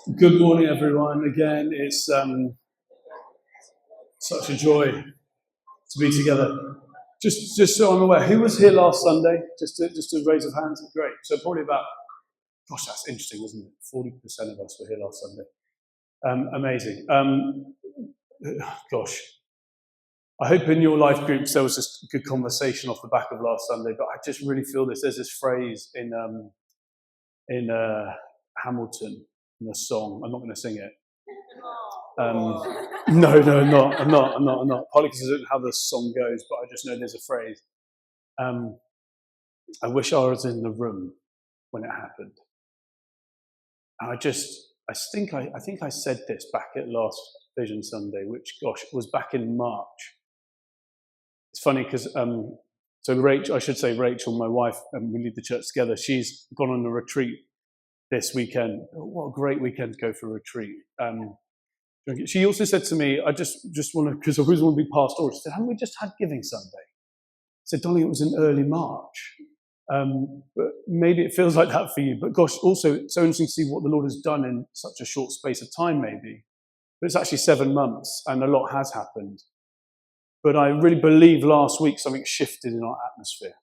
Good morning, everyone. Again, it's such a joy to be together. Just so I'm aware, who was here last Sunday? Just a raise of hands. Great. So probably about, gosh, that's interesting, isn't it? 40% of us were here last Sunday. Amazing. Gosh, I hope in your life groups there was just a good conversation off the back of last Sunday. But I just really feel this. There's this phrase in Hamilton in the song. I'm not going to sing it. No, I'm not. Partly because I don't know how the song goes, but I just know there's a phrase. Um, I wish I was in the room when it happened. And I think I said this back at last Vision Sunday, which, gosh, was back in March. It's funny because, Rachel, my wife, we lead the church together. She's gone on a retreat this weekend. What a great weekend to go for a retreat. She also said to me, I just want to, because I always want to be pastoral. She said, haven't we just had Giving Sunday? I said, darling, it was in early March. But maybe it feels like that for you. But gosh, also, it's so interesting to see what the Lord has done in such a short space of time, maybe. But it's actually 7 months, and a lot has happened. But I really believe last week something shifted in our atmosphere.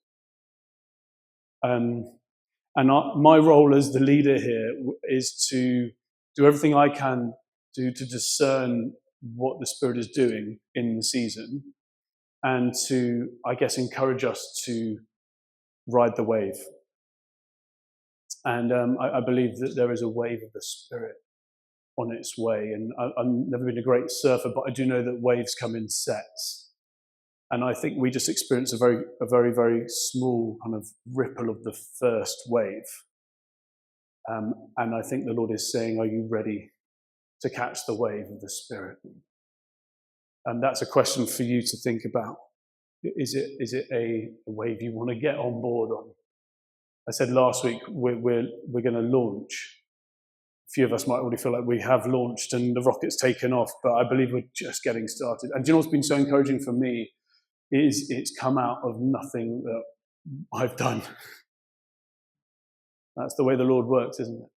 My role as the leader here is to do everything I can to discern what the Spirit is doing in the season, and to, I guess, encourage us to ride the wave. And I believe that there is a wave of the Spirit on its way. And I've never been a great surfer, but I do know that waves come in sets. And I think we just experienced a very, very small kind of ripple of the first wave. And I think the Lord is saying, are you ready to catch the wave of the Spirit? And that's a question for you to think about. Is it a wave you want to get on board on? I said last week we're going to launch. A few of us might already feel like we have launched and the rocket's taken off, but I believe we're just getting started. And do you know what's been so encouraging for me is it's come out of nothing that I've done. That's the way the Lord works, isn't it?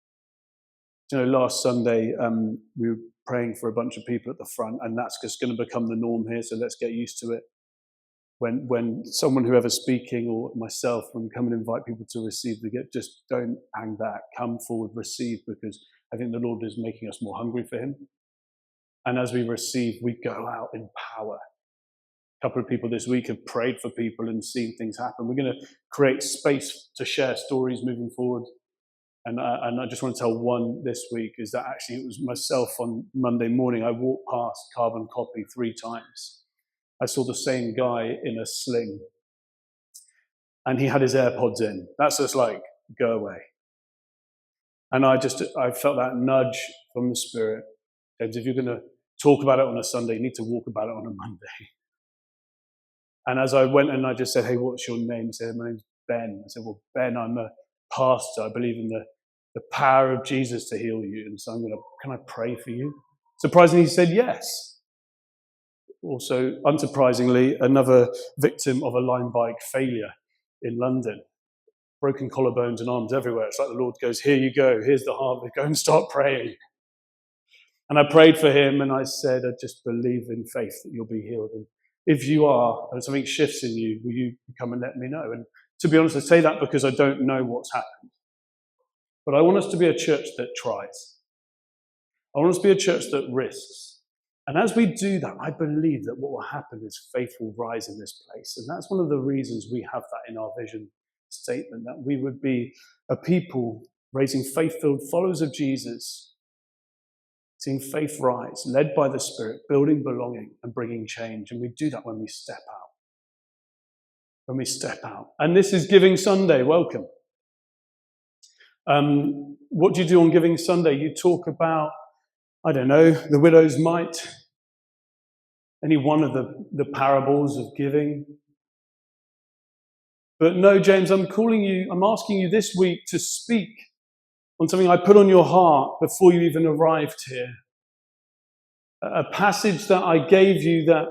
Do you know, last Sunday we were praying for a bunch of people at the front, and that's just going to become the norm here, so let's get used to it. When someone, whoever's speaking, or myself, when we come and invite people to receive the gift, just don't hang back. Come forward, receive, because I think the Lord is making us more hungry for Him. And as we receive, we go out in power. A couple of people this week have prayed for people and seen things happen. We're going to create space to share stories moving forward. And I just want to tell one this week, is that actually it was myself on Monday morning. I walked past Carbon Copy 3 times. I saw the same guy in a sling, and he had his AirPods in. That's just like, go away. And I felt that nudge from the Spirit. James, if you're going to talk about it on a Sunday, you need to walk about it on a Monday. And as I went and I just said, hey, what's your name? He said, my name's Ben. I said, well, Ben, I'm a pastor. I believe in the power of Jesus to heal you. And so can I pray for you? Surprisingly, he said yes. Also, unsurprisingly, another victim of a line bike failure in London. Broken collarbones and arms everywhere. It's like the Lord goes, here you go. Here's the harvest. Go and start praying. And I prayed for him, and I said, I just believe in faith that you'll be healed. And if you are, and something shifts in you, will you come and let me know? And to be honest, I say that because I don't know what's happened. But I want us to be a church that tries. I want us to be a church that risks. And as we do that, I believe that what will happen is faith will rise in this place. And that's one of the reasons we have that in our vision statement, that we would be a people raising faith-filled followers of Jesus, seeing faith rise, led by the Spirit, building belonging and bringing change. And we do that when we step out. When we step out. And this is Giving Sunday. Welcome. What do you do on Giving Sunday? You talk about, I don't know, the widow's mite, any one of the parables of giving. But no, James, I'm asking you this week to speak on something I put on your heart before you even arrived here. A passage that I gave you that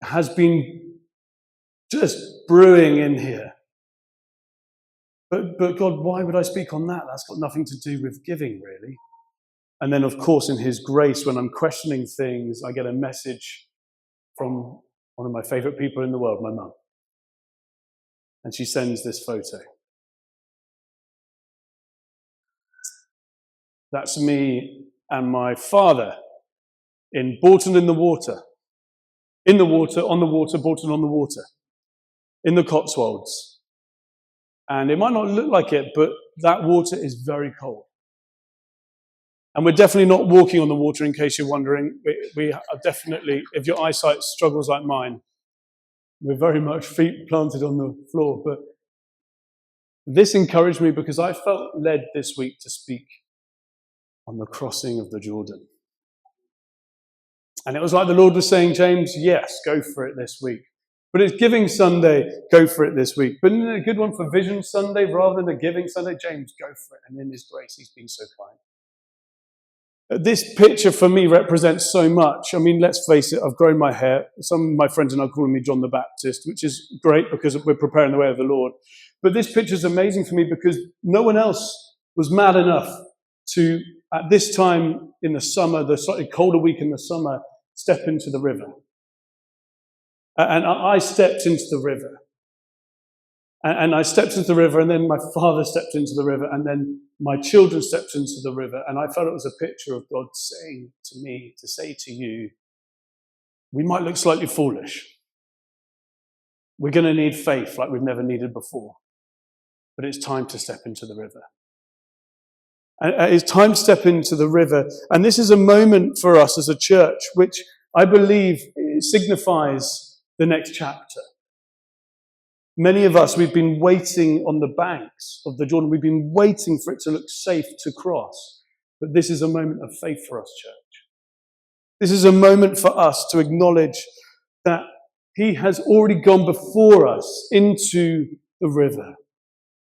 has been just brewing in here. But God, why would I speak on that? That's got nothing to do with giving, really. And then, of course, in his grace, when I'm questioning things, I get a message from one of my favorite people in the world, my mum. And she sends this photo. That's me and my father in Bourton in the water. In the water, on the water, Bourton on the water. In the Cotswolds. And it might not look like it, but that water is very cold. And we're definitely not walking on the water, in case you're wondering. We are definitely, if your eyesight struggles like mine, we're very much feet planted on the floor. But this encouraged me because I felt led this week to speak on the crossing of the Jordan. And it was like the Lord was saying, James, yes, go for it this week. But it's Giving Sunday, go for it this week. But isn't it a good one for Vision Sunday rather than a Giving Sunday? James, go for it. And in his grace, he's been so kind. This picture for me represents so much. I mean, let's face it, I've grown my hair. Some of my friends are now calling me John the Baptist, which is great because we're preparing the way of the Lord. But this picture is amazing for me because no one else was mad enough to, at this time in the summer, the slightly colder week in the summer, step into the river. And I stepped into the river. And I stepped into the river, and then my father stepped into the river, and then my children stepped into the river. And I felt it was a picture of God saying to me, to say to you, we might look slightly foolish. We're going to need faith like we've never needed before. But it's time to step into the river. And it's time to step into the river. And this is a moment for us as a church, which I believe signifies the next chapter. Many of us, we've been waiting on the banks of the Jordan. We've been waiting for it to look safe to cross. But this is a moment of faith for us, church. This is a moment for us to acknowledge that he has already gone before us into the river.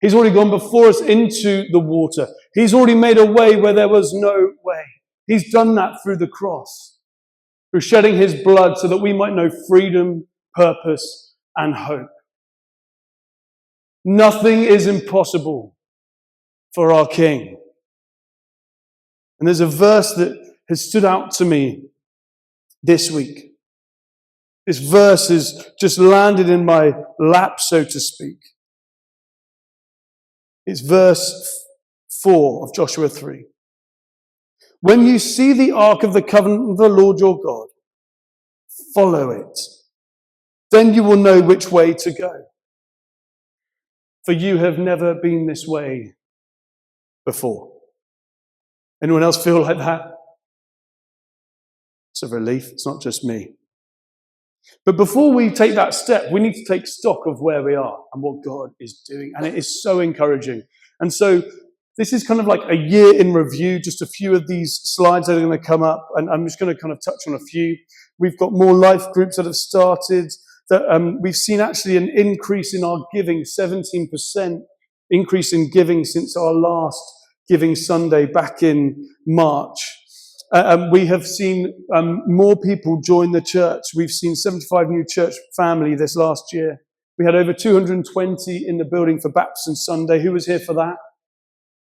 He's already gone before us into the water. He's already made a way where there was no way. He's done that through the cross, through shedding his blood so that we might know freedom, purpose, and hope. Nothing is impossible for our King. And there's a verse that has stood out to me this week. This verse has just landed in my lap, so to speak. It's verse 4 of Joshua 3. When you see the ark of the covenant of the Lord your God, follow it. Then you will know which way to go. For you have never been this way before. Anyone else feel like that? It's a relief. It's not just me. But before we take that step, we need to take stock of where we are and what God is doing. And it is so encouraging. And so this is kind of like a year in review, just a few of these slides that are going to come up. And I'm just going to kind of touch on a few. We've got more life groups that have started. That we've seen actually an increase in our giving, 17% increase in giving since our last Giving Sunday back in March. We have seen more people join the church. We've seen 75 new church family this last year. We had over 220 in the building for Baptism Sunday. Who was here for that?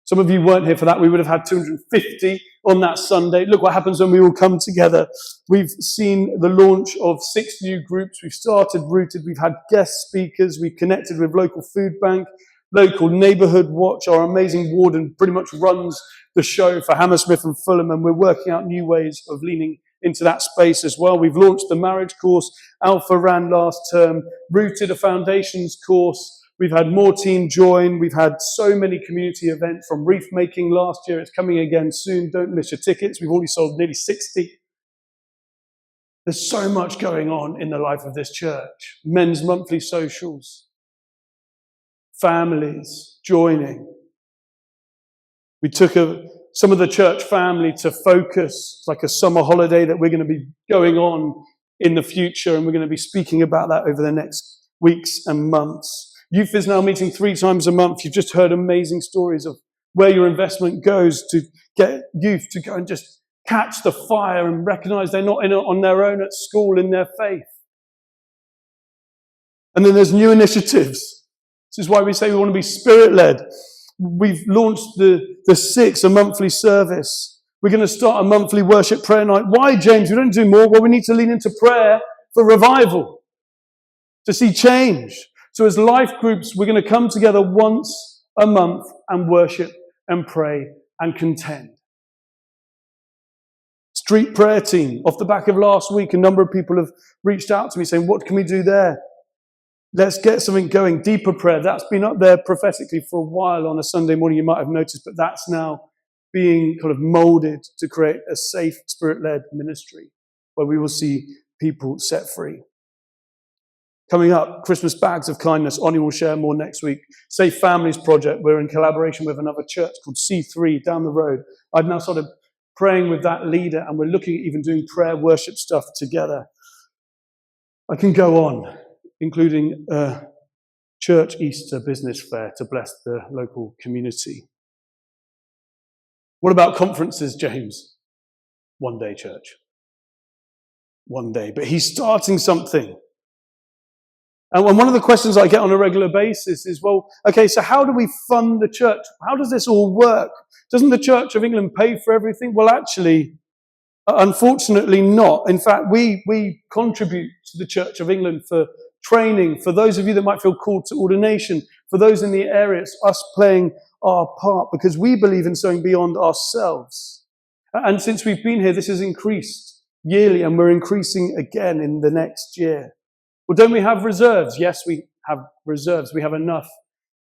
Some of you weren't here for that. We would have had 250 on that Sunday. Look what happens when we all come together. We've seen the launch of 6 new groups. We've started Rooted. We've had guest speakers. We've connected with local food bank, local neighbourhood watch. Our amazing warden pretty much runs the show for Hammersmith and Fulham, and we're working out new ways of leaning into that space as well. We've launched the marriage course. Alpha ran last term. Rooted, a foundations course. We've had more team join. We've had so many community events from reef making last year. It's coming again soon. Don't miss your tickets. We've already sold nearly 60. There's so much going on in the life of this church. Men's monthly socials. Families joining. We took some of the church family to Focus, like a summer holiday that we're going to be going on in the future. And we're going to be speaking about that over the next weeks and months. Youth is now meeting 3 times a month. You've just heard amazing stories of where your investment goes to get youth to go and just catch the fire and recognize they're not in it on their own at school in their faith. And then there's new initiatives. This is why we say we want to be Spirit-led. We've launched the 6, a monthly service We're going to start a monthly worship prayer night. Why, James? We don't do more. Well, we need to lean into prayer for revival, to see change. So as life groups, we're going to come together once a month and worship and pray and contend. Street prayer team. Off the back of last week, a number of people have reached out to me saying, what can we do there? Let's get something going. Deeper prayer. That's been up there prophetically for a while on a Sunday morning, you might have noticed, but that's now being kind of molded to create a safe, spirit-led ministry where we will see people set free. Coming up, Christmas Bags of Kindness. Oni will share more next week. Safe Families Project. We're in collaboration with another church called C3 down the road. I've now started praying with that leader, and we're looking at even doing prayer worship stuff together. I can go on, including a church Easter business fair to bless the local community. What about conferences, James? One day, church. One day. But he's starting something. And one of the questions I get on a regular basis is, well, okay, so how do we fund the church? How does this all work? Doesn't the Church of England pay for everything? Well, actually, unfortunately not. In fact, we contribute to the Church of England for training, for those of you that might feel called to ordination, for those in the area, it's us playing our part because we believe in something beyond ourselves. And since we've been here, this has increased yearly, and we're increasing again in the next year. Well, don't we have reserves? Yes, we have reserves. We have enough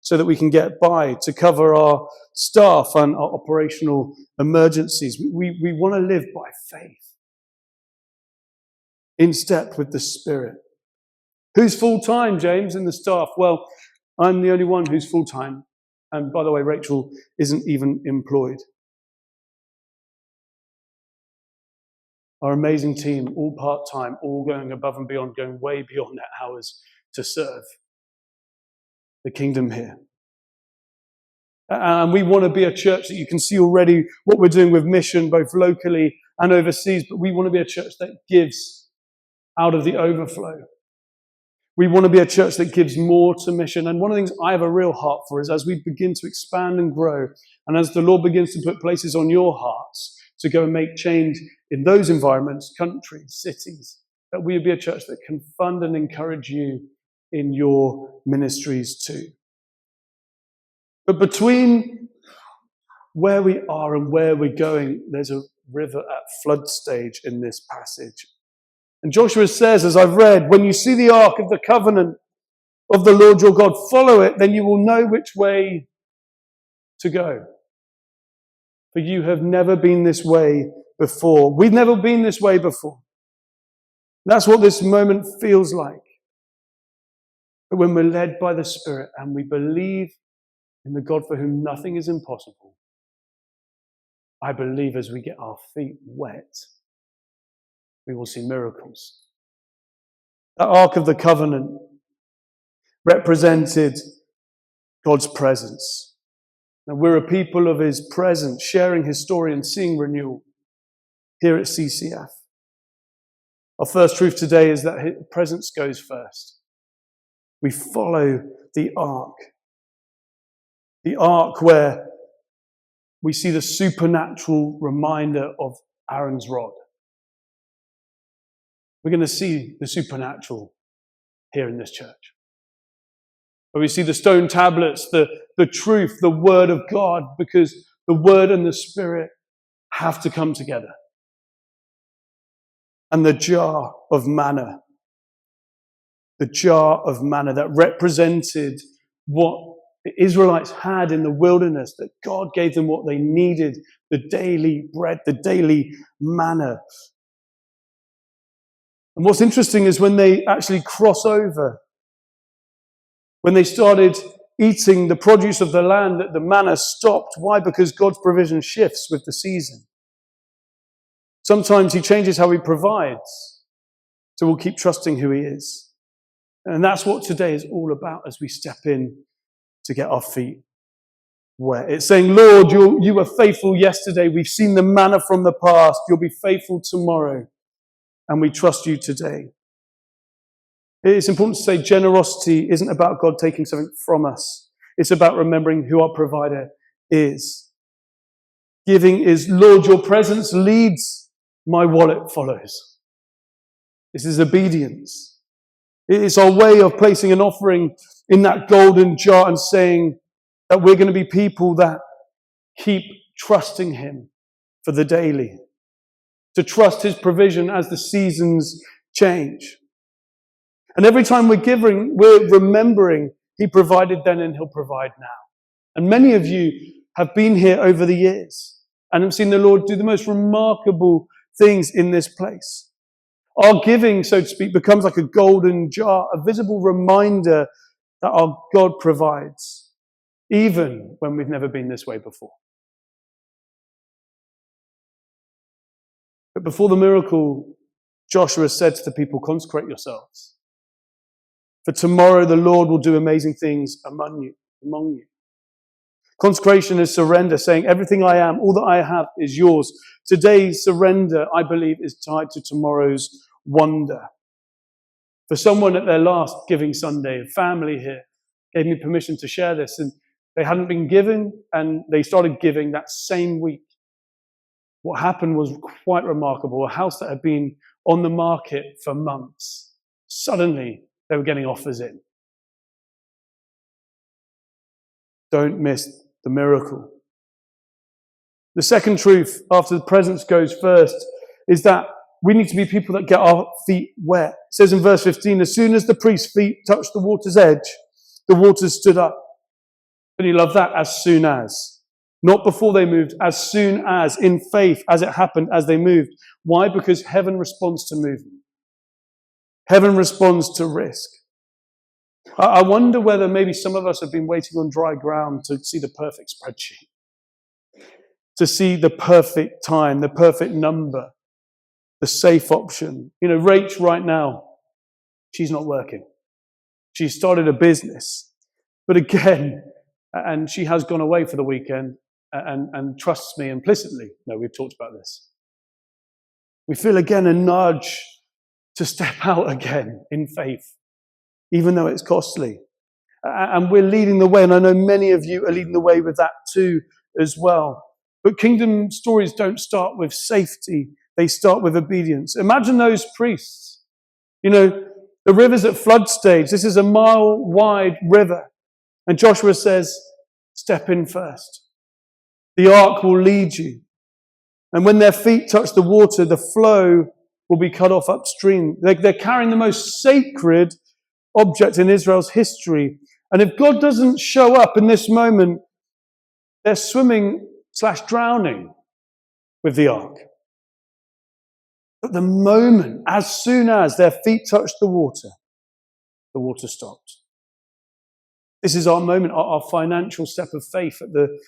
so that we can get by to cover our staff and our operational emergencies. We want to live by faith, in step with the Spirit. Who's full-time, James, in the staff? Well, I'm the only one who's full-time. And by the way, Rachel isn't even employed. Our amazing team, all part-time, all going above and beyond, going way beyond their hours to serve the kingdom here. And we want to be a church that you can see already what we're doing with mission, both locally and overseas, but we want to be a church that gives out of the overflow. We want to be a church that gives more to mission. And one of the things I have a real heart for is as we begin to expand and grow, and as the Lord begins to put places on your hearts to go and make change in those environments, countries, cities, that we would be a church that can fund and encourage you in your ministries too. But between where we are and where we're going, there's a river at flood stage in this passage. And Joshua says, as I've read, when you see the ark of the covenant of the Lord your God, follow it, then you will know which way to go. For you have never been this way before. We've never been this way before. That's what this moment feels like. But when we're led by the Spirit and we believe in the God for whom nothing is impossible, I believe as we get our feet wet, we will see miracles. The Ark of the Covenant represented God's presence. And we're a people of His presence, sharing His story and seeing renewal here at CCF. Our first truth today is that His presence goes first. We follow the Ark. The Ark where we see the supernatural reminder of Aaron's rod. We're going to see the supernatural here in this church. Where we see the stone tablets, the truth, the Word of God, because the Word and the Spirit have to come together. And the jar of manna. The jar of manna that represented what the Israelites had in the wilderness, that God gave them what they needed, the daily bread, the daily manna. And what's interesting is when they actually cross over, when they started eating the produce of the land, that the manna stopped. Why? Because God's provision shifts with the season. Sometimes He changes how He provides, so we'll keep trusting who He is. And that's what today is all about as we step in to get our feet wet. It's saying, Lord, you were faithful yesterday. We've seen the manna from the past. You'll be faithful tomorrow. And we trust you today. It's important to say generosity isn't about God taking something from us. It's about remembering who our provider is. Giving is, Lord, your presence leads, my wallet follows. This is obedience. It's our way of placing an offering in that golden jar and saying that we're going to be people that keep trusting him for the daily, to trust his provision as the seasons change. And every time we're giving, we're remembering he provided then and he'll provide now. And many of you have been here over the years and have seen the Lord do the most remarkable things in this place. Our giving, so to speak, becomes like a golden jar, a visible reminder that our God provides, even when we've never been this way before. But before the miracle, Joshua said to the people, consecrate yourselves. For tomorrow the Lord will do amazing things among you. Consecration is surrender, saying everything I am, all that I have is yours. Today's surrender, I believe, is tied to tomorrow's wonder. For someone at their last Giving Sunday, a family here gave me permission to share this, and they hadn't been given, and they started giving that same week. What happened was quite remarkable. A house that had been on the market for months, suddenly they were getting offers in. Don't miss the miracle. The second truth, after the presence goes first, is that we need to be people that get our feet wet. It says in verse 15, as soon as the priest's feet touched the water's edge, the waters stood up. And you love that, as soon as. Not before they moved, as soon as, in faith, as it happened, as they moved. Why? Because heaven responds to movement. Heaven responds to risk. I wonder whether maybe some of us have been waiting on dry ground to see the perfect spreadsheet, to see the perfect time, the perfect number, the safe option. You know, Rach right now, she's not working. She started a business. But again, and she has gone away for the weekend and trusts me implicitly. No, we've talked about this. We feel again a nudge to step out again in faith, even though it's costly. And we're leading the way, and I know many of you are leading the way with that too as well. But kingdom stories don't start with safety, they start with obedience. Imagine those priests. You know, the river's at flood stage. This is a mile-wide river. And Joshua says, step in first. The ark will lead you. And when their feet touch the water, the flow will be cut off upstream. They're carrying the most sacred object in Israel's history. And if God doesn't show up in this moment, they're swimming/drowning with the ark. But the moment, as soon as their feet touched the water stopped. This is our moment, our financial step of faith at the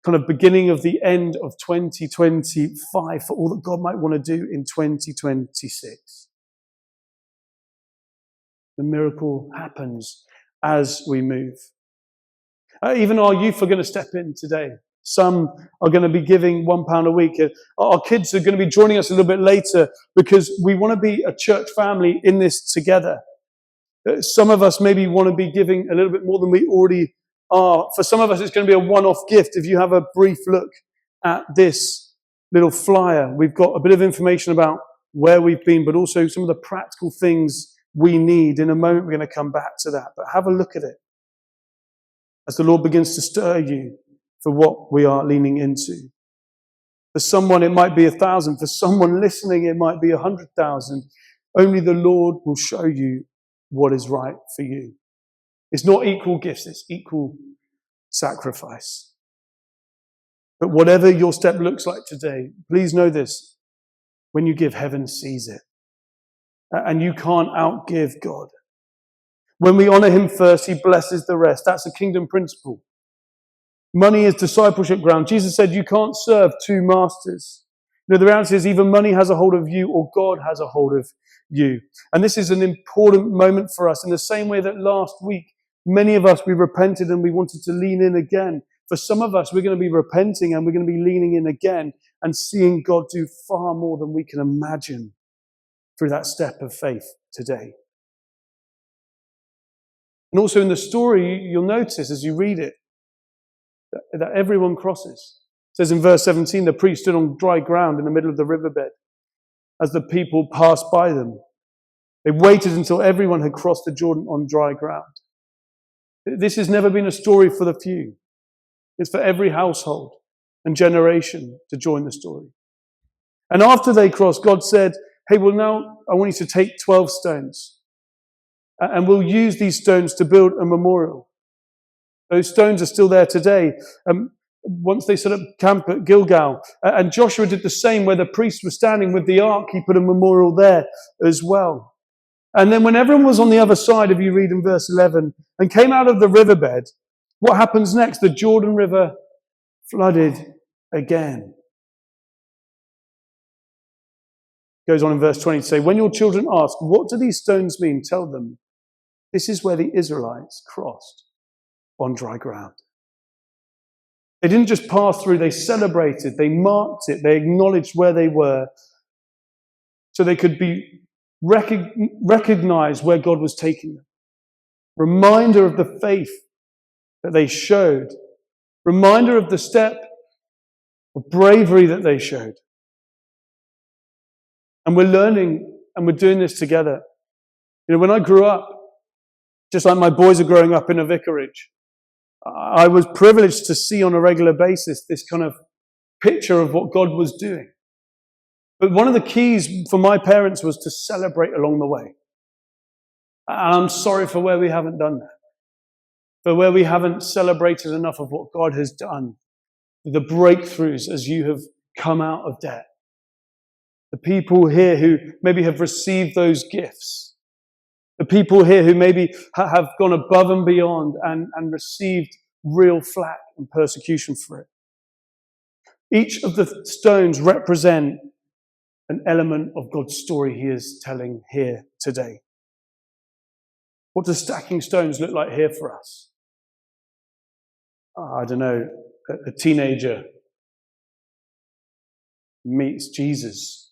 kind of beginning of the end of 2025 for all that God might want to do in 2026. The miracle happens as we move. Even our youth are going to step in today. Some are going to be giving £1 a week. Our kids are going to be joining us a little bit later because we want to be a church family in this together. Some of us maybe want to be giving a little bit more than we already are. For some of us, it's going to be a one-off gift. If you have a brief look at this little flyer, we've got a bit of information about where we've been, but also some of the practical things we need. In a moment, we're going to come back to that. But have a look at it as the Lord begins to stir you for what we are leaning into. For someone, it might be 1,000. For someone listening, it might be 100,000. Only the Lord will show you what is right for you. It's not equal gifts, it's equal sacrifice. But whatever your step looks like today, please know this. When you give, heaven sees it. And you can't outgive God. When we honor him first, he blesses the rest. That's a kingdom principle. Money is discipleship ground. Jesus said you can't serve two masters. You know, the reality is either money has a hold of you or God has a hold of you. And this is an important moment for us in the same way that last week, many of us, we repented and we wanted to lean in again. For some of us, we're going to be repenting and we're going to be leaning in again and seeing God do far more than we can imagine through that step of faith today. And also in the story, you'll notice as you read it, that everyone crosses. says in verse 17, the priest stood on dry ground in the middle of the riverbed as the people passed by them. They waited until everyone had crossed the Jordan on dry ground. This has never been a story for the few. It's for every household and generation to join the story. And after they crossed, God said, hey, well, now I want you to take 12 stones and we'll use these stones to build a memorial. Those stones are still there today. Once they set up camp at Gilgal, and Joshua did the same where the priest was standing with the ark, he put a memorial there as well. And then when everyone was on the other side, if you read in verse 11, and came out of the riverbed, what happens next? The Jordan River flooded again. Goes on in verse 20 to say, when your children ask, what do these stones mean? Tell them, this is where the Israelites crossed on dry ground. They didn't just pass through, they celebrated, they marked it, they acknowledged where they were so they could be recognize where God was taking them. Reminder of the faith that they showed. Reminder of the step of bravery that they showed. And we're learning and we're doing this together. You know, when I grew up, just like my boys are growing up in a vicarage, I was privileged to see on a regular basis this kind of picture of what God was doing. But one of the keys for my parents was to celebrate along the way. And I'm sorry for where we haven't done that. For where we haven't celebrated enough of what God has done. The breakthroughs as you have come out of debt. The people here who maybe have received those gifts. The people here who maybe have gone above and beyond and received real flack and persecution for it. Each of the stones represent an element of God's story he is telling here today. What does stacking stones look like here for us? I don't know, a teenager meets Jesus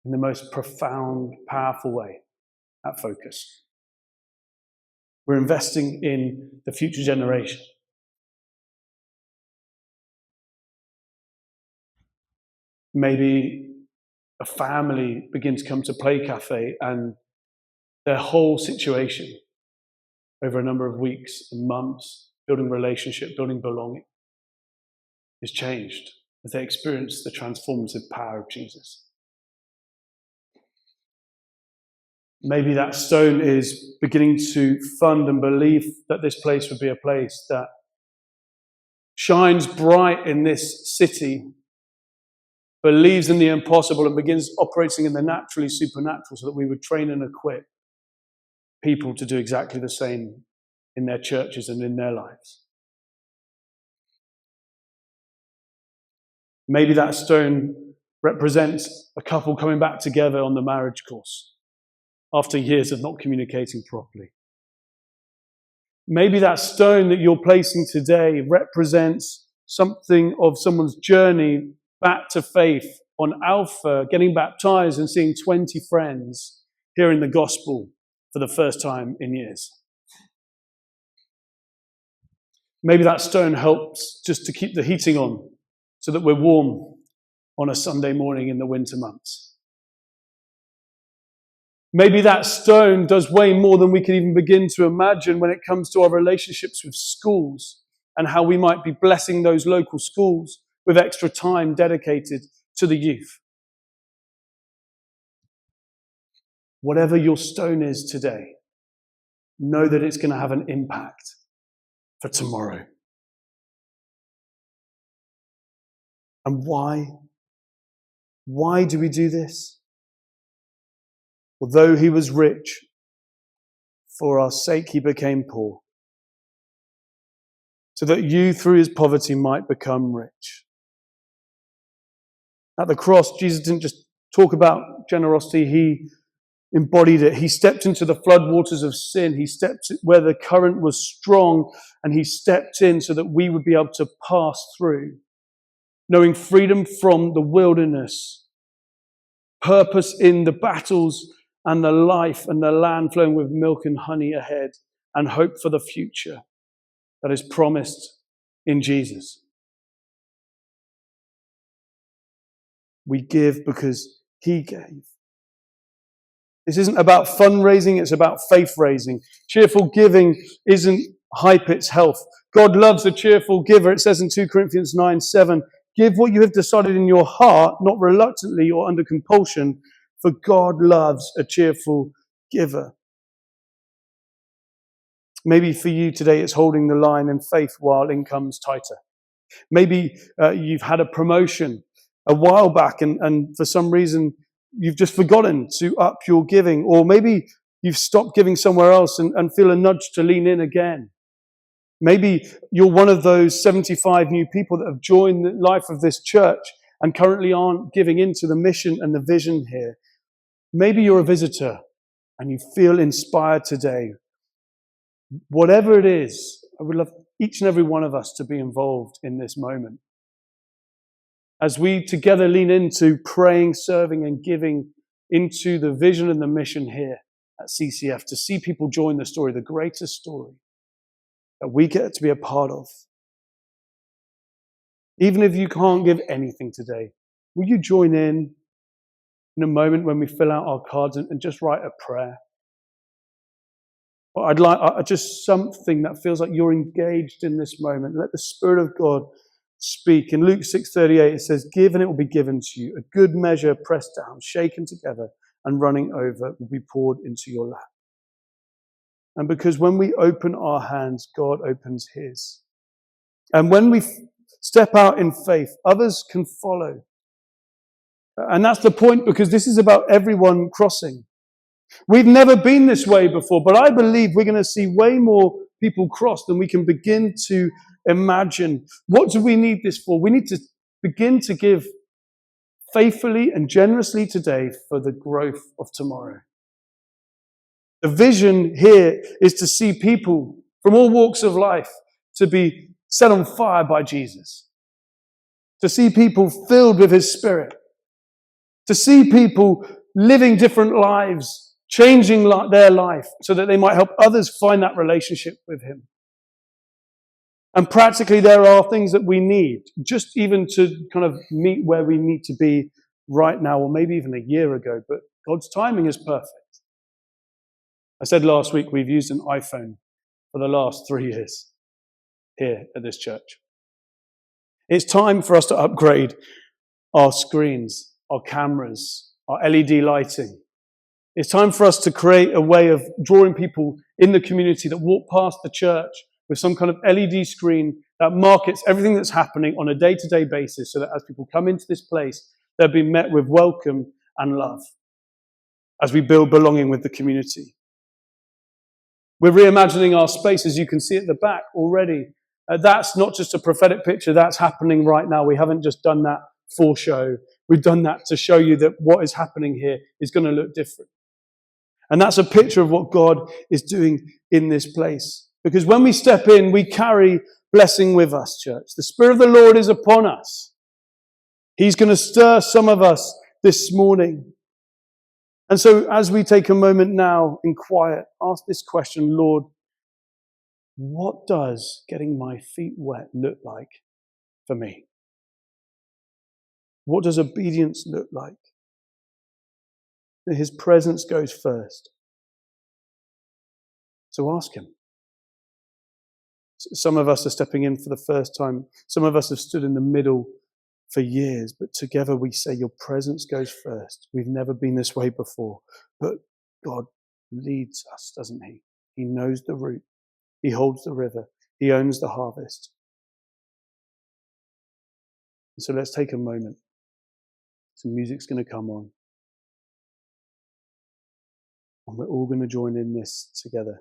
in the most profound, powerful way at Focus. We're investing in the future generation. Maybe a family begins to come to Play Cafe and their whole situation over a number of weeks and months, building relationship, building belonging, is changed as they experience the transformative power of Jesus. Maybe that stone is beginning to fund and believe that this place would be a place that shines bright in this city, believes in the impossible and begins operating in the naturally supernatural so that we would train and equip people to do exactly the same in their churches and in their lives. Maybe that stone represents a couple coming back together on the marriage course after years of not communicating properly. Maybe that stone that you're placing today represents something of someone's journey back to faith on Alpha, getting baptized and seeing 20 friends hearing the gospel for the first time in years. Maybe that stone helps just to keep the heating on so that we're warm on a Sunday morning in the winter months. Maybe that stone does way more than we can even begin to imagine when it comes to our relationships with schools and how we might be blessing those local schools with extra time dedicated to the youth. Whatever your stone is today, know that it's going to have an impact for tomorrow. And why? Why do we do this? Although he was rich, for our sake he became poor, so that you through his poverty might become rich. At the cross, Jesus didn't just talk about generosity, he embodied it. He stepped into the floodwaters of sin. He stepped where the current was strong, and he stepped in so that we would be able to pass through, knowing freedom from the wilderness, purpose in the battles and the life and the land flowing with milk and honey ahead, and hope for the future that is promised in Jesus. We give because he gave. This isn't about fundraising, it's about faith raising. Cheerful giving isn't hype, it's health. God loves a cheerful giver. It says in 2 Corinthians 9:7, give what you have decided in your heart, not reluctantly or under compulsion, for God loves a cheerful giver. Maybe for you today it's holding the line in faith while income's tighter. Maybe you've had a promotion a while back and for some reason you've just forgotten to up your giving. Or maybe you've stopped giving somewhere else and feel a nudge to lean in again. Maybe you're one of those 75 new people that have joined the life of this church and currently aren't giving into the mission and the vision here. Maybe you're a visitor and you feel inspired today. Whatever it is, I would love each and every one of us to be involved in this moment. As we together lean into praying, serving, and giving into the vision and the mission here at CCF, to see people join the story, the greatest story that we get to be a part of. Even if you can't give anything today, will you join in a moment when we fill out our cards and just write a prayer? I'd like just something that feels like you're engaged in this moment. Let the Spirit of God speak. In Luke 6:38, it says, give and it will be given to you. A good measure pressed down, shaken together, and running over will be poured into your lap. And because when we open our hands, God opens his. And when we step out in faith, others can follow. And that's the point, because this is about everyone crossing. We've never been this way before, but I believe we're going to see way more people cross than we can begin to imagine. What do we need this for? We need to begin to give faithfully and generously today for the growth of tomorrow. The vision here is to see people from all walks of life to be set on fire by Jesus. To see people filled with his Spirit. To see people living different lives, changing their life so that they might help others find that relationship with him. And practically there are things that we need, just even to kind of meet where we need to be right now, or maybe even a year ago, but God's timing is perfect. I said last week we've used an iPhone for the last 3 years here at this church. It's time for us to upgrade our screens, our cameras, our LED lighting. It's time for us to create a way of drawing people in the community that walk past the church with some kind of LED screen that markets everything that's happening on a day-to-day basis, so that as people come into this place, they'll be met with welcome and love as we build belonging with the community. We're reimagining our space, as you can see at the back already. That's not just a prophetic picture, that's happening right now. We haven't just done that for show. We've done that to show you that what is happening here is going to look different. And that's a picture of what God is doing in this place. Because when we step in, we carry blessing with us, church. The Spirit of the Lord is upon us. He's going to stir some of us this morning. And so as we take a moment now in quiet, ask this question, Lord, what does getting my feet wet look like for me? What does obedience look like? His presence goes first. So ask him. Some of us are stepping in for the first time. Some of us have stood in the middle for years, but together we say your presence goes first. We've never been this way before, but God leads us, doesn't he? He knows the route. He holds the river. He owns the harvest. And so let's take a moment. Some music's going to come on. And we're all going to join in this together.